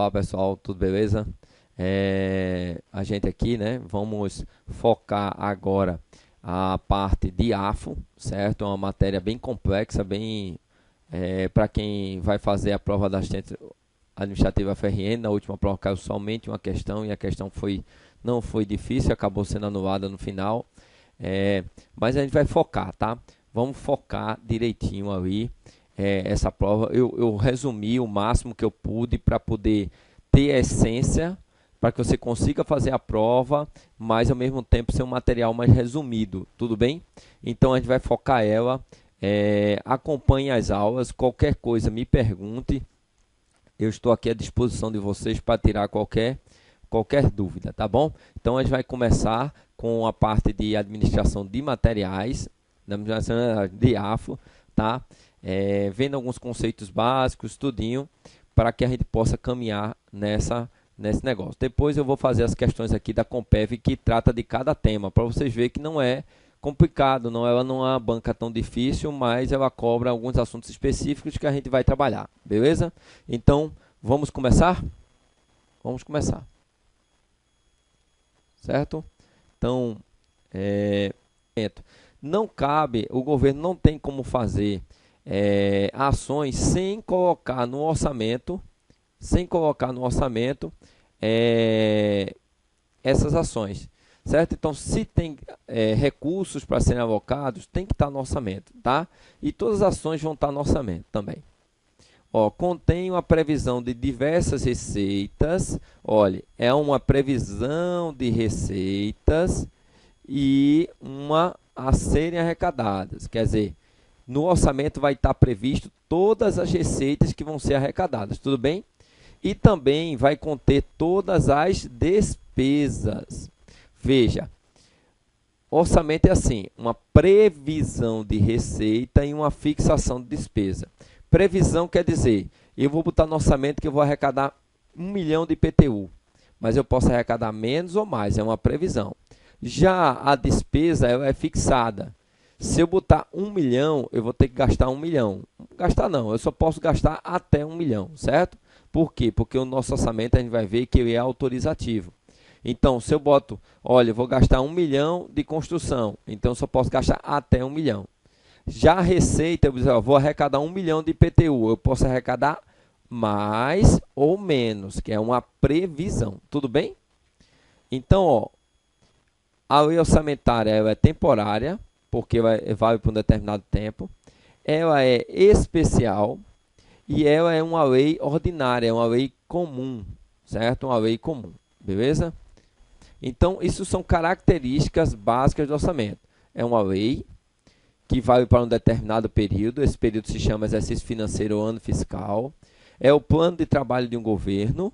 Olá pessoal, tudo beleza? A gente aqui, né, vamos focar agora a parte de AFO, certo? É uma matéria bem complexa, bem para quem vai fazer a prova da assistente administrativa FRN. Na última prova caiu somente uma questão e a questão não foi difícil, acabou sendo anulada no final. Mas a gente vai focar, tá? Vamos focar direitinho ali essa prova. Eu resumi o máximo que eu pude para poder ter a essência, para que você consiga fazer a prova, mas ao mesmo tempo ser um material mais resumido, tudo bem? Então a gente vai focar ela. Acompanhe as aulas, qualquer coisa me pergunte. Eu estou aqui à disposição de vocês para tirar qualquer dúvida, tá bom? Então a gente vai começar com a parte de administração de materiais, da administração de AFO, tá? Vendo alguns conceitos básicos, tudinho, para que a gente possa caminhar nesse negócio. Depois eu vou fazer as questões aqui da Compev que trata de cada tema, para vocês verem que não é complicado, ela não é uma banca tão difícil, mas ela cobra alguns assuntos específicos que a gente vai trabalhar, beleza? Então, vamos começar? Vamos começar. Certo? Então, não cabe, o governo não tem como fazer ações sem colocar no orçamento, essas ações, certo? Então, se tem recursos para serem alocados, tem que estar no orçamento, tá? E todas as ações vão estar no orçamento também. Ó, contém uma previsão de diversas receitas. Olha, é uma previsão de receitas e uma a serem arrecadadas. Quer dizer, no orçamento vai estar previsto todas as receitas que vão ser arrecadadas, tudo bem? E também vai conter todas as despesas. Veja, orçamento é assim, uma previsão de receita e uma fixação de despesa. Previsão quer dizer, eu vou botar no orçamento que eu vou arrecadar 1 milhão de IPTU, mas eu posso arrecadar menos ou mais, é uma previsão. Já a despesa ela é fixada. Se eu botar 1 milhão, eu vou ter que gastar 1 milhão. Gastar não, eu só posso gastar até 1 milhão, certo? Por quê? Porque o nosso orçamento a gente vai ver que ele é autorizativo. Então, se eu boto, olha, eu vou gastar 1 milhão de construção, então eu só posso gastar até 1 milhão. Já a receita, eu vou arrecadar 1 milhão de IPTU, eu posso arrecadar mais ou menos, que é uma previsão, tudo bem? Então, ó, a lei orçamentária ela é temporária, porque vale por um determinado tempo, ela é especial e ela é uma lei ordinária, é uma lei comum, certo? Uma lei comum, beleza? Então, isso são características básicas do orçamento. É uma lei que vale para um determinado período, esse período se chama exercício financeiro ou ano fiscal. É o plano de trabalho de um governo,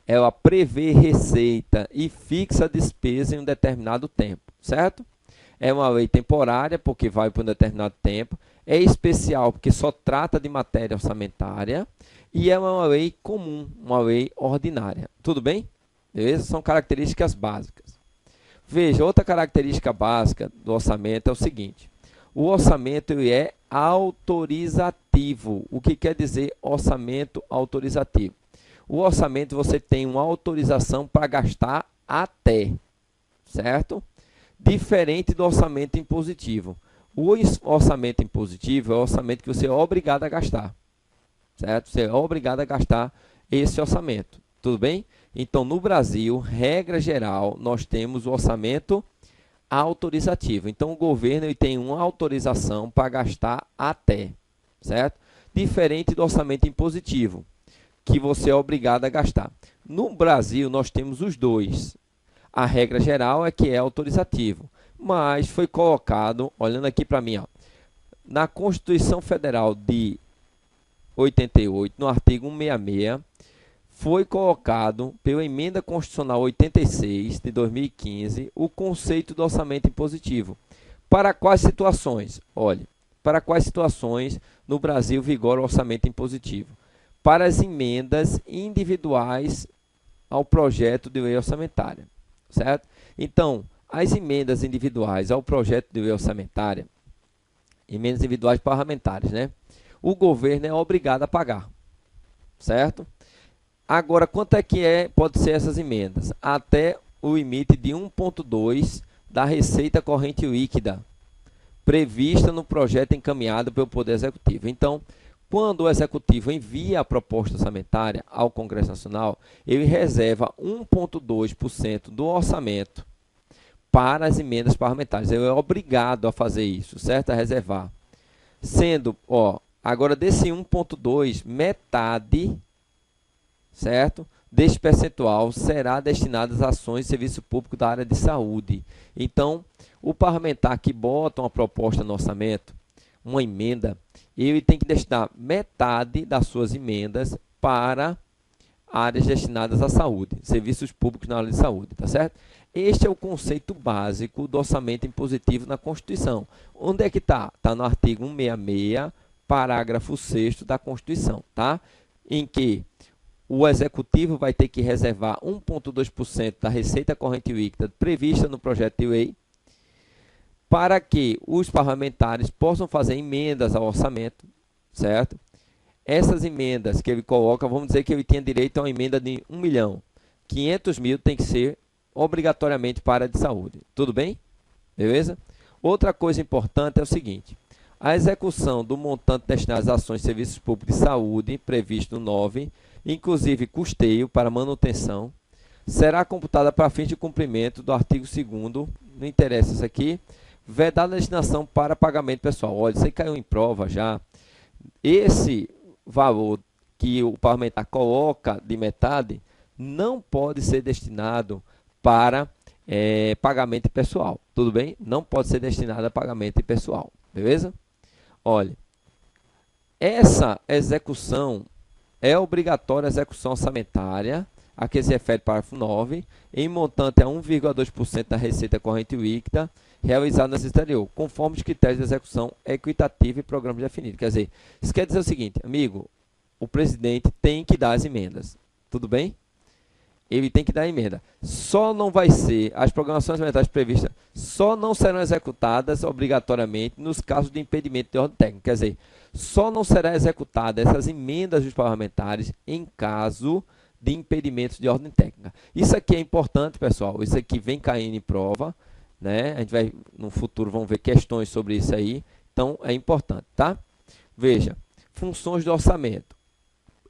ela prevê receita e fixa despesa em um determinado tempo, certo? É uma lei temporária, porque vale por um determinado tempo. É especial, porque só trata de matéria orçamentária. E é uma lei comum, uma lei ordinária. Tudo bem? Essas são características básicas. Veja, outra característica básica do orçamento é o seguinte. O orçamento ele é autorizativo. O que quer dizer orçamento autorizativo? O orçamento você tem uma autorização para gastar até, certo? Diferente do orçamento impositivo. O orçamento impositivo é o orçamento que você é obrigado a gastar, certo? Você é obrigado a gastar esse orçamento, tudo bem? Então, no Brasil, regra geral, nós temos o orçamento autorizativo. Então, o governo ele tem uma autorização para gastar até, certo? Diferente do orçamento impositivo, que você é obrigado a gastar. No Brasil, nós temos os dois. A regra geral é que é autorizativo, mas foi colocado, olhando aqui para mim, ó, na Constituição Federal de 88, no artigo 166, foi colocado pela Emenda Constitucional 86 de 2015 o conceito do orçamento impositivo. Para quais situações? Olha, para quais situações no Brasil vigora o orçamento impositivo? Para as emendas individuais ao projeto de lei orçamentária, certo? Então, as emendas individuais ao projeto de lei orçamentária, emendas individuais parlamentares, né? O governo é obrigado a pagar, certo? Agora, quanto é que pode ser essas emendas? Até o limite de 1,2 da receita corrente líquida prevista no projeto encaminhado pelo Poder Executivo. Então, quando o Executivo envia a proposta orçamentária ao Congresso Nacional, ele reserva 1,2% do orçamento para as emendas parlamentares. Ele é obrigado a fazer isso, certo? A reservar. Sendo, agora desse 1,2, metade, certo? Deste percentual será destinado às ações de serviço público da área de saúde. Então, o parlamentar que bota uma proposta no orçamento, uma emenda, ele tem que destinar metade das suas emendas para áreas destinadas à saúde, serviços públicos na área de saúde, tá certo? Este é o conceito básico do orçamento impositivo na Constituição. Onde é que está? Está no artigo 166, parágrafo 6º da Constituição, tá? Em que o Executivo vai ter que reservar 1,2% da receita corrente líquida prevista no projeto de lei para que os parlamentares possam fazer emendas ao orçamento, certo? Essas emendas que ele coloca, vamos dizer que ele tinha direito a uma emenda de 1 milhão. 500 mil tem que ser obrigatoriamente para a área de saúde. Tudo bem? Beleza? Outra coisa importante é o seguinte. A execução do montante destinado às ações de serviços públicos de saúde, previsto no 9, inclusive custeio para manutenção, será computada para fins de cumprimento do artigo 2º, não interessa isso aqui, vedada a destinação para pagamento pessoal. Olha, isso aí caiu em prova já. Esse valor que o parlamentar coloca de metade não pode ser destinado para pagamento pessoal. Tudo bem? Não pode ser destinado a pagamento pessoal. Beleza? Olha, essa execução é obrigatória, a execução orçamentária, a que se refere parágrafo 9, em montante a 1,2% da receita corrente líquida realizada no exterior, conforme os critérios de execução equitativa e programas definidos. Quer dizer, isso quer dizer o seguinte, amigo, o presidente tem que dar as emendas, tudo bem? Ele tem que dar a emenda. Só não vai ser, as programações orçamentárias previstas só não serão executadas obrigatoriamente nos casos de impedimento de ordem técnica. Quer dizer, só não será executada essas emendas dos parlamentares em caso de impedimentos de ordem técnica. Isso aqui é importante, pessoal. Isso aqui vem caindo em prova, né? A gente vai, no futuro, vamos ver questões sobre isso aí. Então, é importante, tá? Veja, funções do orçamento.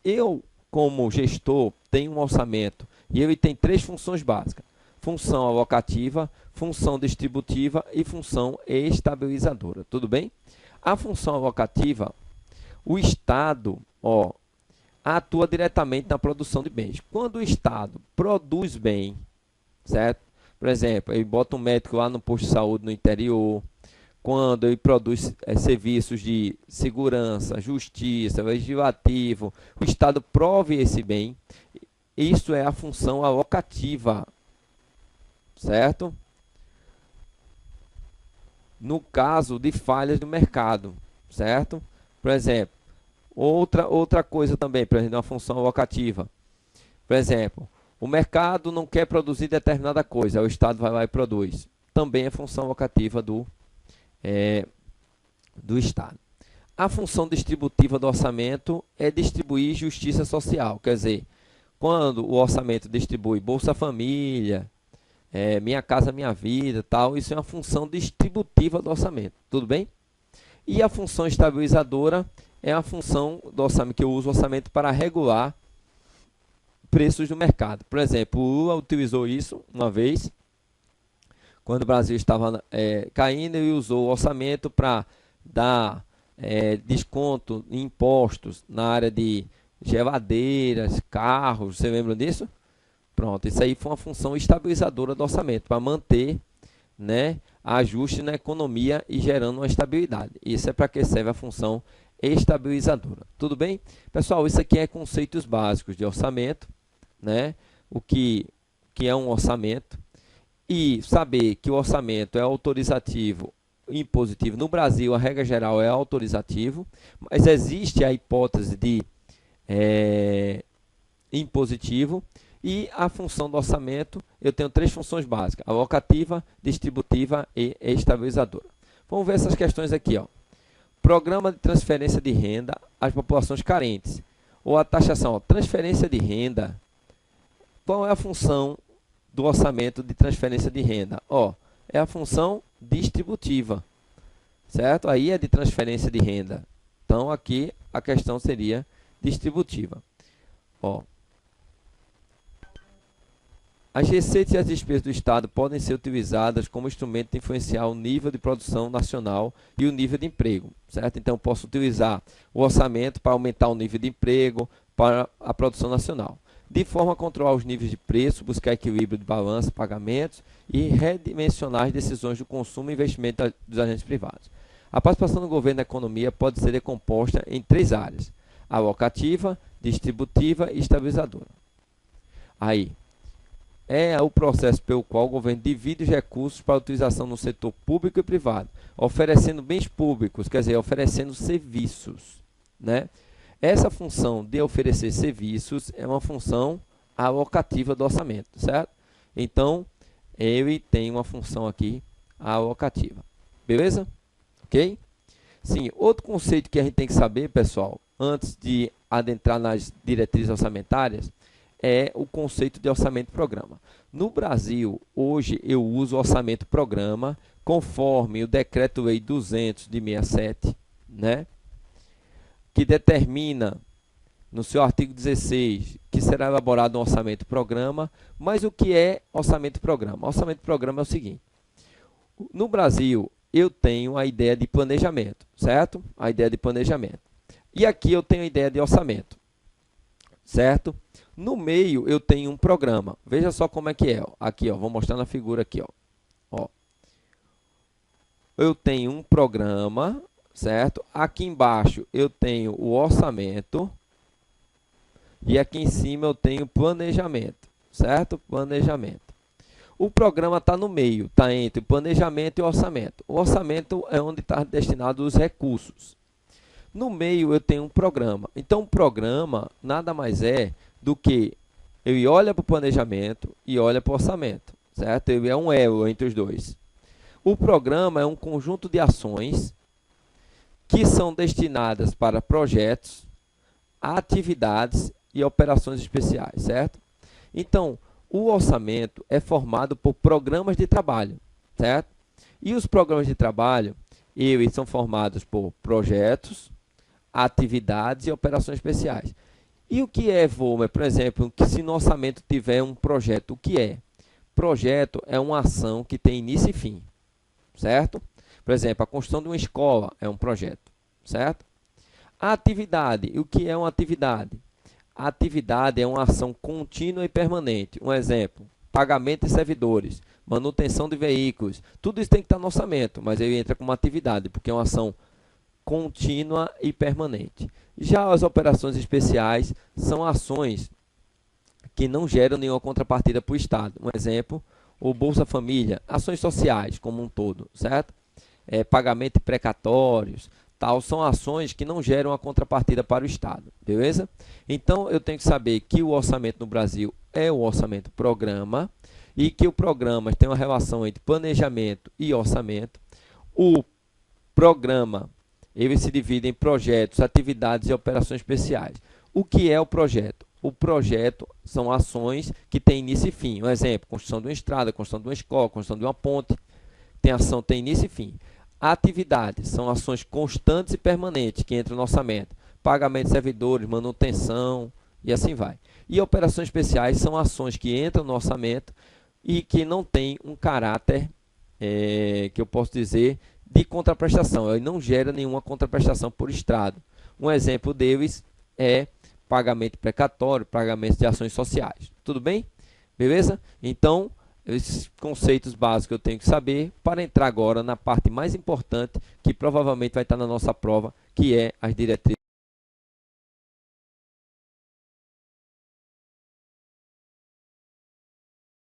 Eu, como gestor, tenho um orçamento e ele tem 3 funções básicas. Função alocativa, função distributiva e função estabilizadora. Tudo bem? A função alocativa, o Estado, atua diretamente na produção de bens. Quando o Estado produz bem, certo? Por exemplo, ele bota um médico lá no posto de saúde no interior, quando ele produz serviços de segurança, justiça, legislativo, o Estado prove esse bem, isso é a função alocativa, certo? No caso de falhas do mercado, certo? Por exemplo, outra coisa também, por exemplo, uma função alocativa. Por exemplo, o mercado não quer produzir determinada coisa, o Estado vai lá e produz. Também é função alocativa do Estado. A função distributiva do orçamento é distribuir justiça social, quer dizer, quando o orçamento distribui Bolsa Família, Minha Casa Minha Vida, tal, isso é uma função distributiva do orçamento, tudo bem? E a função estabilizadora é a função do orçamento, que eu uso o orçamento para regular preços do mercado. Por exemplo, o Lula utilizou isso uma vez, quando o Brasil estava caindo, ele usou o orçamento para dar desconto em impostos na área de geladeiras, carros, você lembra disso? Pronto, isso aí foi uma função estabilizadora do orçamento, para manter, né, ajuste na economia e gerando uma estabilidade. Isso é para que serve a função estabilizadora. Tudo bem? Pessoal, isso aqui é conceitos básicos de orçamento, né? O que é um orçamento. E saber que o orçamento é autorizativo e impositivo. No Brasil, a regra geral é autorizativo, mas existe a hipótese de impositivo. E a função do orçamento, eu tenho 3 funções básicas: alocativa, distributiva e estabilizadora. Vamos ver essas questões aqui, ó. Programa de transferência de renda às populações carentes. Ou a taxação, ó, transferência de renda. Qual é a função do orçamento de transferência de renda? Ó, é a função distributiva, certo? Aí é de transferência de renda. Então, aqui a questão seria distributiva. Ó, as receitas e as despesas do Estado podem ser utilizadas como instrumento de influenciar o nível de produção nacional e o nível de emprego, certo? Então, eu posso utilizar o orçamento para aumentar o nível de emprego para a produção nacional, de forma a controlar os níveis de preço, buscar equilíbrio de balança, pagamentos e redimensionar as decisões do consumo e investimento dos agentes privados. A participação do governo na economia pode ser decomposta em 3 áreas: alocativa, distributiva e estabilizadora. Aí, é o processo pelo qual o governo divide os recursos para utilização no setor público e privado, oferecendo bens públicos, quer dizer, oferecendo serviços, né? Essa função de oferecer serviços é uma função alocativa do orçamento, certo? Então, ele tem uma função aqui alocativa. Beleza? Ok? Sim, outro conceito que a gente tem que saber, pessoal, antes de adentrar nas diretrizes orçamentárias, é o conceito de orçamento-programa. No Brasil, hoje eu uso orçamento-programa conforme o Decreto-Lei 200 de 67, né? Que determina no seu artigo 16 que será elaborado um orçamento-programa. Mas o que é orçamento-programa? Orçamento-programa é o seguinte: no Brasil, eu tenho a ideia de planejamento, certo? A ideia de planejamento. E aqui eu tenho a ideia de orçamento, certo? No meio eu tenho um programa. Veja só como é que é. Ó. Aqui, ó, vou mostrar na figura aqui, ó. Ó. Eu tenho um programa, certo? Aqui embaixo eu tenho o orçamento e aqui em cima eu tenho planejamento, certo? Planejamento. O programa está no meio, está entre o planejamento e o orçamento. O orçamento é onde está destinado os recursos. No meio eu tenho um programa. Então, o programa nada mais é do que ele olha para o planejamento e olha para o orçamento, certo? Ele é um elo entre os dois. O programa é um conjunto de ações que são destinadas para projetos, atividades e operações especiais, certo? Então, o orçamento é formado por programas de trabalho, certo? E os programas de trabalho, eles são formados por projetos, atividades e operações especiais. E o que é, Volmer, por exemplo, que se no orçamento tiver um projeto, o que é? Projeto é uma ação que tem início e fim, certo? Por exemplo, a construção de uma escola é um projeto, certo? A atividade, o que é uma atividade? A atividade é uma ação contínua e permanente. Um exemplo, pagamento de servidores, manutenção de veículos, tudo isso tem que estar no orçamento, mas ele entra como atividade, porque é uma ação contínua e permanente. Já as operações especiais são ações que não geram nenhuma contrapartida para o Estado. Um exemplo, o Bolsa Família, ações sociais como um todo, certo? Pagamento de precatórios, tal, são ações que não geram a contrapartida para o Estado, beleza? Então, eu tenho que saber que o orçamento no Brasil é o orçamento programa e que o programa tem uma relação entre planejamento e orçamento. O programa ele se divide em projetos, atividades e operações especiais. O que é o projeto? O projeto são ações que têm início e fim. Um exemplo, construção de uma estrada, construção de uma escola, construção de uma ponte. Tem ação, tem início e fim. Atividades são ações constantes e permanentes que entram no orçamento. Pagamento de servidores, manutenção e assim vai. E operações especiais são ações que entram no orçamento e que não têm um caráter, que eu posso dizer, de contraprestação. Ele não gera nenhuma contraprestação por Estado. Um exemplo deles é pagamento precatório, pagamento de ações sociais. Tudo bem? Beleza? Então, esses conceitos básicos eu tenho que saber para entrar agora na parte mais importante, que provavelmente vai estar na nossa prova, que é as diretrizes.